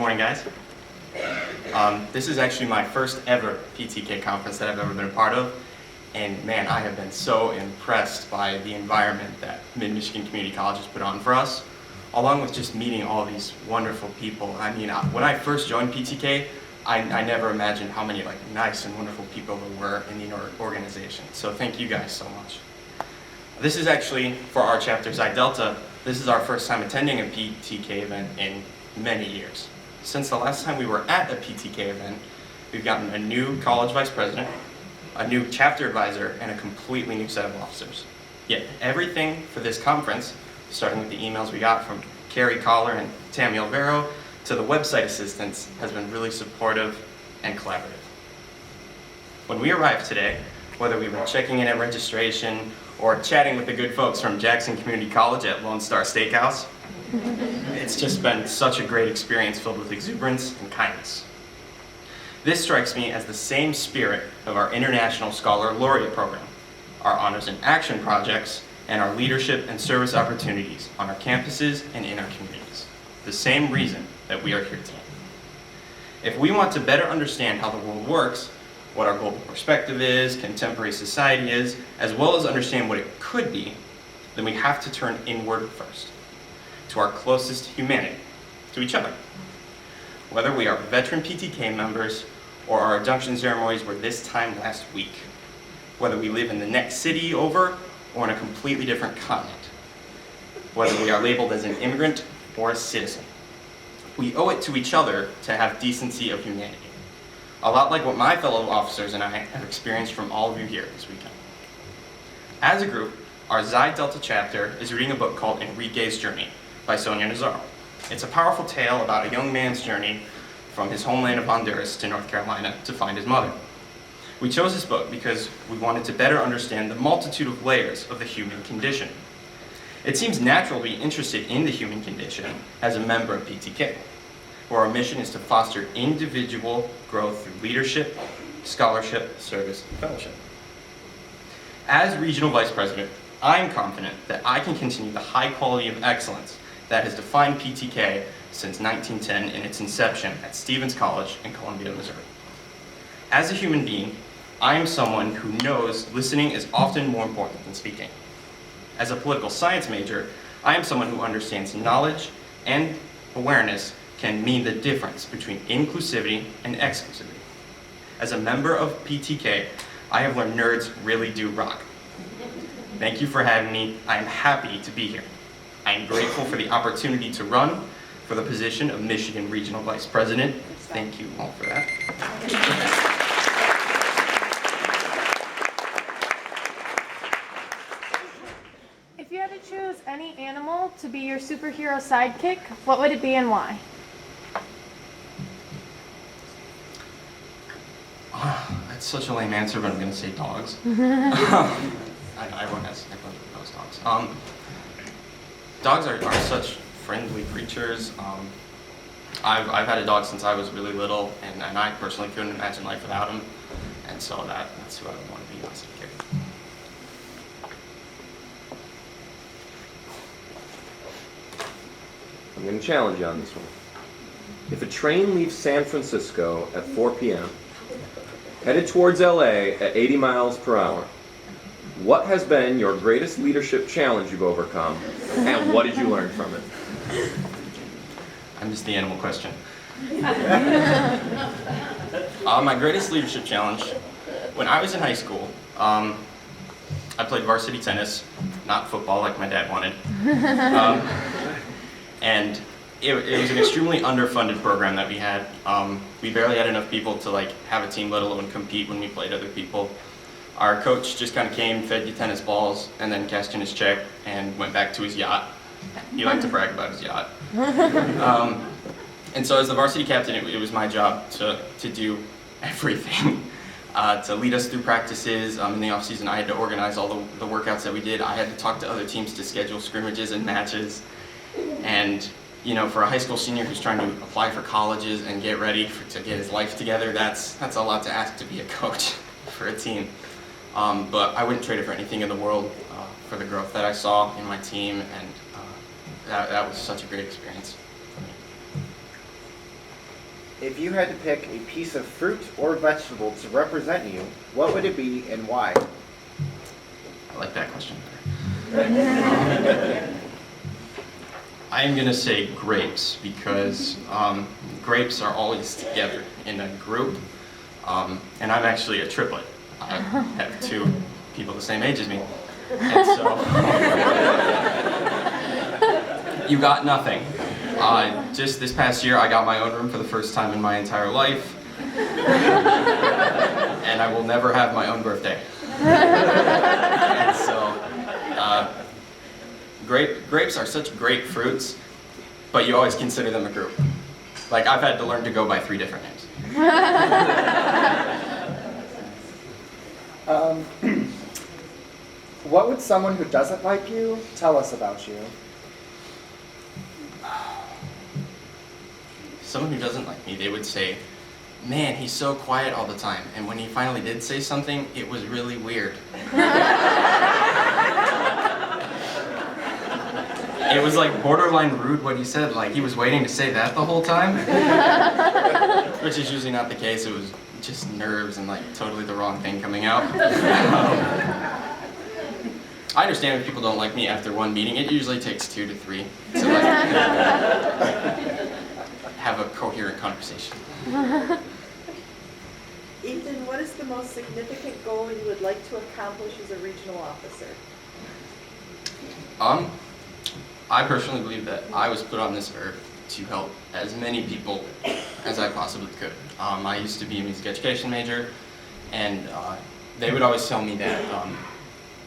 morning, guys. This is actually my first ever PTK conference that I've ever been a part of, and man, I have been so impressed by the environment that Mid-Michigan Community College has put on for us, along with just meeting all these wonderful people. I mean, when I first joined PTK, I never imagined how many nice and wonderful people there were in the organization. So thank you guys so much. This is actually, for our chapter Xi Delta, this is our first time attending a PTK event in many years. Since the last time we were at a PTK event, we've gotten a new college vice president, a new chapter advisor, and a completely new set of officers. Yet everything for this conference, starting with the emails we got from Carrie Collar and Tammy Alvaro, to the website assistants, has been really supportive and collaborative. When we arrived today, whether we were checking in at registration or chatting with the good folks from Jackson Community College at Lone Star Steakhouse, it's just been such a great experience filled with exuberance and kindness. This strikes me as the same spirit of our International Scholar Laureate Program, our Honors in Action projects, and our leadership and service opportunities on our campuses and in our communities. The same reason that we are here today. If we want to better understand how the world works, what our global perspective is, contemporary society is, as well as understand what it could be, then we have to turn inward first, to our closest humanity, to each other. Whether we are veteran PTK members or our induction ceremonies were this time last week, whether we live in the next city over or in a completely different continent, whether we are labeled as an immigrant or a citizen, we owe it to each other to have decency of humanity. A lot like what my fellow officers and I have experienced from all of you here this weekend. As a group, our Xi Delta chapter is reading a book called Enrique's Journey by Sonia Nazaro. It's a powerful tale about a young man's journey from his homeland of Honduras to North Carolina to find his mother. We chose this book because we wanted to better understand the multitude of layers of the human condition. It seems natural to be interested in the human condition as a member of PTK, where our mission is to foster individual growth through leadership, scholarship, service, and fellowship. As Regional Vice President, I'm confident that I can continue the high quality of excellence that has defined PTK since 1910 in its inception at Stevens College in Columbia, Missouri. As a human being, I am someone who knows listening is often more important than speaking. As a political science major, I am someone who understands knowledge and awareness can mean the difference between inclusivity and exclusivity. As a member of PTK, I have learned nerds really do rock. Thank you for having me. I am happy to be here. I am grateful for the opportunity to run for the position of Michigan Regional Vice President. Thank you all for that. If you had to choose any animal to be your superhero sidekick, what would it be and why? That's such a lame answer, but I'm going to say dogs. I know everyone has those dogs. Dogs are such friendly creatures. I've had a dog since I was really little, and I personally couldn't imagine life without him. And so that's who I would want to be my sidekick. I'm going to challenge you on this one. If a train leaves San Francisco at 4 p.m., headed towards LA at 80 miles per hour, what has been your greatest leadership challenge you've overcome, and what did you learn from it? I missed the animal question. My greatest leadership challenge, when I was in high school, I played varsity tennis, not football like my dad wanted. And it was an extremely underfunded program that we had. We barely had enough people to have a team, let alone compete when we played other people. Our coach just kind of came, fed you tennis balls, and then cashed in his check and went back to his yacht. He liked to brag about his yacht. And so as the varsity captain, it was my job to do everything. To lead us through practices. In the off season, I had to organize all the workouts that we did. I had to talk to other teams to schedule scrimmages and matches. And for a high school senior who's trying to apply for colleges and get ready to get his life together, that's a lot to ask to be a coach for a team. But I wouldn't trade it for anything in the world for the growth that I saw in my team, and that was such a great experience for me. If you had to pick a piece of fruit or vegetable to represent you, what would it be and why? I like that question I am going to say grapes because grapes are always together in a group. And I'm actually a triplet. I have two people the same age as me. And so, you got nothing. Just this past year, I got my own room for the first time in my entire life. And I will never have my own birthday. And so, grapes are such great fruits, but you always consider them a group. Like, I've had to learn to go by 3 different names. What would someone who doesn't like you tell us about you? Someone who doesn't like me, they would say, man, he's so quiet all the time. And when he finally did say something, it was really weird. It was like borderline rude what he said, like he was waiting to say that the whole time. Which is usually not the case, it was just nerves and like totally the wrong thing coming out. I understand if people don't like me after one meeting, it usually takes 2 to 3 to like have a coherent conversation. Ethan, what is the most significant goal you would like to accomplish as a regional officer? I personally believe that I was put on this earth to help as many people as I possibly could. I used to be a music education major, and they would always tell me that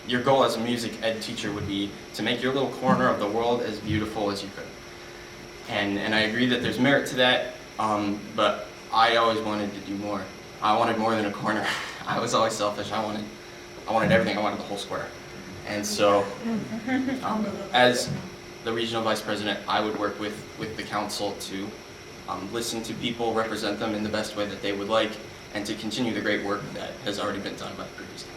your goal as a music ed teacher would be to make your little corner of the world as beautiful as you could. And I agree that there's merit to that, but I always wanted to do more. I wanted more than a corner. I was always selfish. I wanted everything. I wanted the whole square. And so, as the regional vice president, I would work with the council to listen to people, represent them in the best way that they would like, and to continue the great work that has already been done by the previous council.